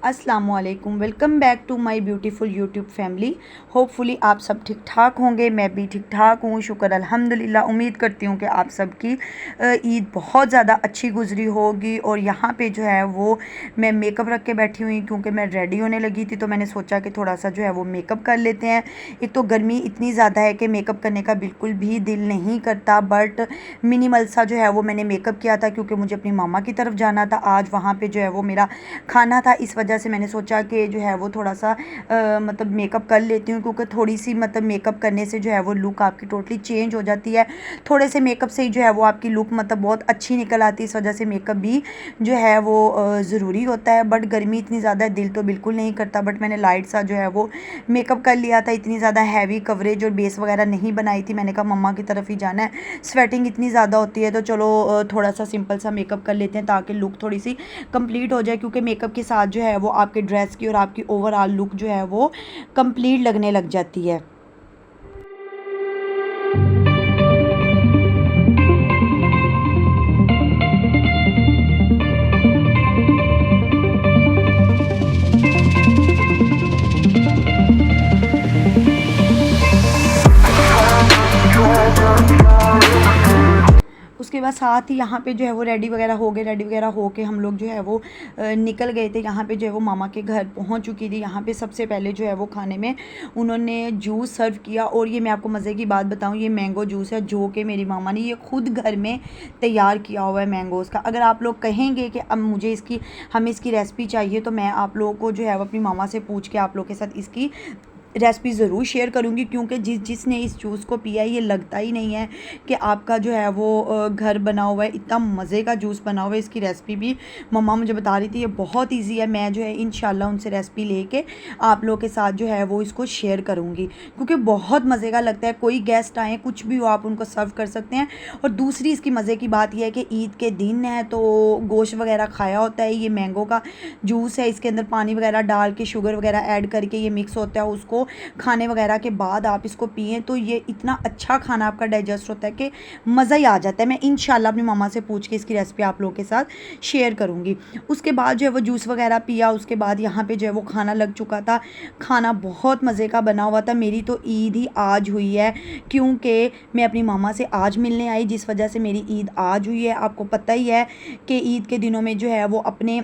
अस्सलामुअलैकुम, welcome back to my beautiful YouTube family. Hopefully आप सब ठीक ठाक होंगे, मैं भी ठीक ठाक हूँ, शुक्र अल्हम्दुलिल्लाह। उम्मीद करती हूँ कि आप सबकी ईद बहुत ज़्यादा अच्छी गुजरी होगी। और यहाँ पे जो है वो मैं मेकअप रख के बैठी हुई क्योंकि मैं रेडी होने लगी थी, तो मैंने सोचा कि थोड़ा सा जो है वो मेकअप कर लेते हैं। एक तो गर्मी इतनी ज़्यादा है कि मेकअप करने का बिल्कुल भी दिल नहीं करता, बट मिनिमल सा जो है वो मैंने मेकअप किया था क्योंकि मुझे अपनी मामा की तरफ जाना था। आज वहाँ पे जो है वो मेरा खाना था, इस वजह से मैंने सोचा कि जो है वो थोड़ा सा मतलब मेकअप कर लेती हूँ, क्योंकि थोड़ी सी मतलब मेकअप करने से जो है वो लुक आपकी टोटली चेंज हो जाती है। थोड़े से मेकअप से ही जो है वो आपकी लुक मतलब बहुत अच्छी निकल आती है। इस वजह से मेकअप भी जो है वो ज़रूरी होता है। बट गर्मी इतनी ज़्यादा है, दिल तो बिल्कुल नहीं करता, बट मैंने लाइट सा जो है वो मेकअप कर लिया था। इतनी ज़्यादा हैवी कवरेज और बेस वगैरह नहीं बनाई थी। मैंने कहा मम्मा की तरफ ही जाना है, स्वेटिंग इतनी ज़्यादा होती है, तो चलो थोड़ा सा सिंपल सा मेकअप कर लेते हैं ताकि लुक थोड़ी सी कंप्लीट हो जाए। क्योंकि मेकअप के साथ जो है वो आपके ड्रेस की और आपकी ओवरऑल लुक जो है वो कंप्लीट लगने लग जाती है। उसके बाद साथ ही यहाँ पे जो है वो रेडी वगैरह हो गए। रेडी वगैरह हो के हम लोग जो है वो निकल गए थे। यहाँ पे जो है वो मामा के घर पहुँच चुकी थी। यहाँ पे सबसे पहले जो है वो खाने में उन्होंने जूस सर्व किया। और ये मैं आपको मज़े की बात बताऊँ, ये मैंगो जूस है जो कि मेरी मामा ने ये खुद घर में तैयार किया हुआ है मैंगोज़ का। अगर आप लोग कहेंगे कि अब मुझे इसकी हमें इसकी रेसिपी चाहिए, तो मैं आप लोगों को जो है वो अपनी मामा से पूछ के आप लोग के साथ इसकी रेसिपी ज़रूर शेयर करूँगी। क्योंकि जिसने इस जूस को पिया है, ये लगता ही नहीं है कि आपका जो है वो घर बना हुआ है। इतना मज़े का जूस बना हुआ है। इसकी रेसिपी भी मम्मा मुझे बता रही थी, ये बहुत इजी है। मैं जो है इंशाल्लाह उनसे रेसिपी लेके आप लोगों के साथ जो है वो इसको शेयर करूँगी, क्योंकि बहुत मज़े का लगता है। कोई गेस्ट आए, कुछ भी हो, आप उनको सर्व कर सकते हैं। और दूसरी इसकी मज़े की बात यह है कि ईद के दिन है तो गोश्त वगैरह खाया होता है। ये मैंगो का जूस है, इसके अंदर पानी वगैरह डाल के शुगर वगैरह ऐड करके ये मिक्स होता है। उसको खाने वगैरह के बाद आप इसको पिएं तो ये इतना अच्छा खाना आपका डाइजेस्ट होता है कि मज़ा ही आ जाता है। मैं इंशाल्लाह अपनी मामा से पूछ के इसकी रेसिपी आप लोगों के साथ शेयर करूँगी। उसके बाद जो है वो जूस वगैरह पिया। उसके बाद यहाँ पे जो है वो खाना लग चुका था। खाना बहुत मज़े का बना हुआ था। मेरी तो ईद ही आज हुई है, क्योंकि मैं अपनी मामा से आज मिलने आई, जिस वजह से मेरी ईद आज हुई है। आपको पता ही है कि ईद के दिनों में जो है वो अपने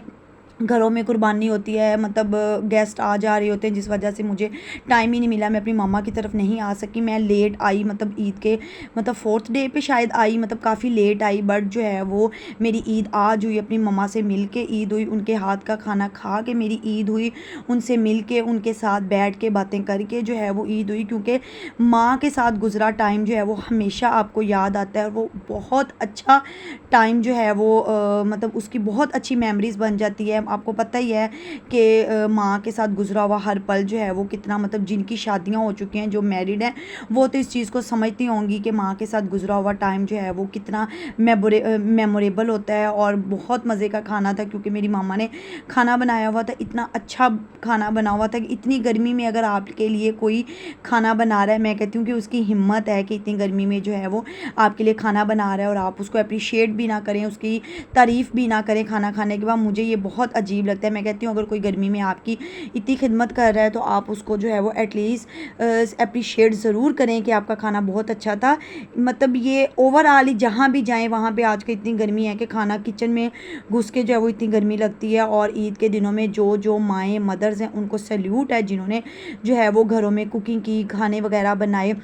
घरों में कुर्बानी होती है, मतलब गेस्ट आ जा रहे होते हैं, जिस वजह से मुझे टाइम ही नहीं मिला। मैं अपनी मामा की तरफ नहीं आ सकी। मैं लेट आई, मतलब ईद के मतलब 4th डे पे शायद आई, मतलब काफ़ी लेट आई। बट जो है वो मेरी ईद आज हुई। अपनी मम्मा से मिल के ईद हुई, उनके हाथ का खाना खा के मेरी ईद हुई। उनसे मिल के उनके साथ बैठ के बातें करके जो है वो ईद हुई। क्योंकि माँ के साथ गुजरा टाइम जो है वो हमेशा आपको याद आता है, और वो बहुत अच्छा टाइम जो है वो मतलब उसकी बहुत अच्छी मेमोरीज़ बन जाती है। आपको पता ही है कि माँ के साथ गुजरा हुआ हर पल जो है वो कितना, मतलब जिनकी शादियाँ हो चुकी हैं, जो मैरिड हैं, वो तो इस चीज़ को समझती होंगी कि माँ के साथ गुजरा हुआ टाइम जो है वो कितना मेमोरेबल होता है। और बहुत मज़े का खाना था, क्योंकि मेरी मामा ने खाना बनाया हुआ था। इतना अच्छा खाना बना हुआ था कि इतनी गर्मी में अगर आपके लिए कोई खाना बना रहा है, मैं कहती हूँ कि उसकी हिम्मत है कि इतनी गर्मी में जो है वो आपके लिए खाना बना रहा है और आप उसको अप्रिशिएट भी ना करें, उसकी तारीफ़ भी ना करें खाना खाने के बाद। मुझे ये बहुत अजीब लगता है। मैं कहती हूँ अगर कोई गर्मी में आपकी इतनी खिदमत कर रहा है तो आप उसको जो है वो एटलीस्ट अप्रिशिएट ज़रूर करें कि आपका खाना बहुत अच्छा था। मतलब ये ओवरऑल ही जहाँ भी जाएँ वहाँ पे आजकल इतनी गर्मी है कि खाना किचन में घुस के जो है वो इतनी गर्मी लगती है। और ईद के दिनों में जो जो माएँ मदर्स हैं उनको सैल्यूट है, जिन्होंने जो है वो घरों में कुकिंग की, खाने वगैरह बनाए।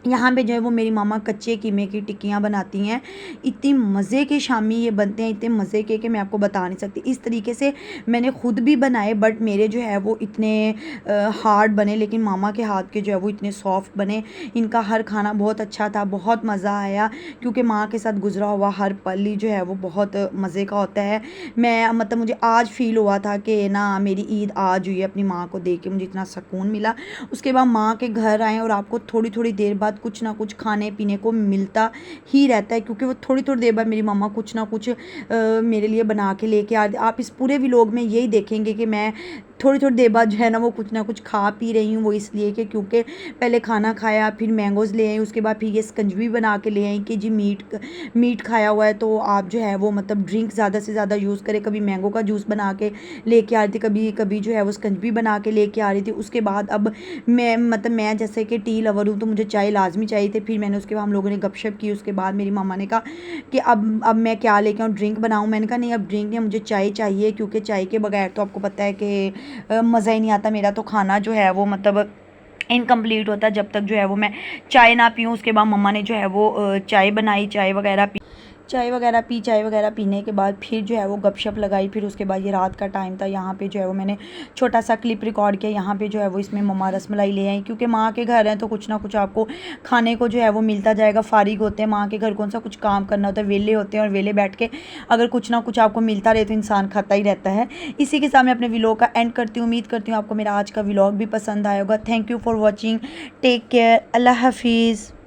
यहाँ पे जो है वो मेरी मामा कच्चे कीमे की टिक्कियाँ बनाती हैं। इतनी मज़े के शामी ये बनते हैं, इतने मज़े के कि मैं आपको बता नहीं सकती। इस तरीके से मैंने खुद भी बनाए, बट मेरे जो है वो इतने हार्ड बने, लेकिन मामा के हाथ के जो है वो इतने सॉफ्ट बने। इनका हर खाना बहुत अच्छा था, बहुत मज़ा आया, क्योंकि माँ के साथ गुजरा हुआ हर पल ही जो है वो बहुत मज़े का होता है। मैं मतलब मुझे आज फ़ील हुआ था कि ना मेरी ईद आज हुई है। अपनी माँ को देख के मुझे इतना सुकून मिला। उसके बाद माँ के घर आए और आपको थोड़ी थोड़ी देर बाद कुछ ना कुछ खाने पीने को मिलता ही रहता है, क्योंकि वो थोड़ी थोड़ी देर बाद मेरी मम्मा कुछ ना कुछ मेरे लिए बना के लेके आ। आप इस पूरे व्लॉग में यही देखेंगे कि मैं थोड़ी थोड़ी देर बाद जो है ना कुछ खा पी रही हूँ। वो इसलिए कि क्योंकि पहले खाना खाया, फिर मैंगोज़ ले आई, उसके बाद फिर ये स्कंजवी बना के ले आई कि जी मीट खाया हुआ है तो आप जो है वो मतलब ड्रिंक ज़्यादा से ज़्यादा यूज़ करें। कभी मैंगो का जूस बना के लेके आ रही थी, कभी कभी जो है वो स्कंजवी बना के लेके आ रही थी। उसके बाद अब मैं जैसे कि टी लवर हूँ तो मुझे चाय लाजमी चाहिए थी। फिर मैंने उसके बाद हम लोगों ने गपशप की। उसके बाद मेरी मामा ने कहा कि अब मैं क्या लेके आऊँ, ड्रिंक बनाऊँ। मैंने कहा नहीं, अब ड्रिंक नहीं, मुझे चाय चाहिए, क्योंकि चाय के बगैर तो आपको पता है कि मज़ा ही नहीं आता। मेरा तो खाना जो है वो मतलब इनकम्प्लीट होता है जब तक जो है वो मैं चाय ना पीऊँ। उसके बाद मम्मा ने जो है वो चाय बनाई, चाय वगैरह पीने के बाद फिर जो है वो गपशप लगाई। फिर उसके बाद ये रात का टाइम था, यहाँ पे जो है वो मैंने छोटा सा क्लिप रिकॉर्ड किया। यहाँ पे जो है वो इसमें मम्मा रसमलाई ले आई, क्योंकि माँ के घर हैं तो कुछ ना कुछ आपको खाने को जो है वो मिलता जाएगा। फारिग होते हैं माँ के घर, कौन सा कुछ काम करना होता है, वेले होते हैं, और वेले बैठ के अगर कुछ ना कुछ आपको मिलता रहे तो इंसान खाता ही रहता है। इसी के साथ मैं अपने व्लॉग का एंड करती हूँ। उम्मीद करती हूँ आपको मेरा आज का व्लॉग भी पसंद आया होगा। Thank you for watching, take care, अल्लाह हाफिज़।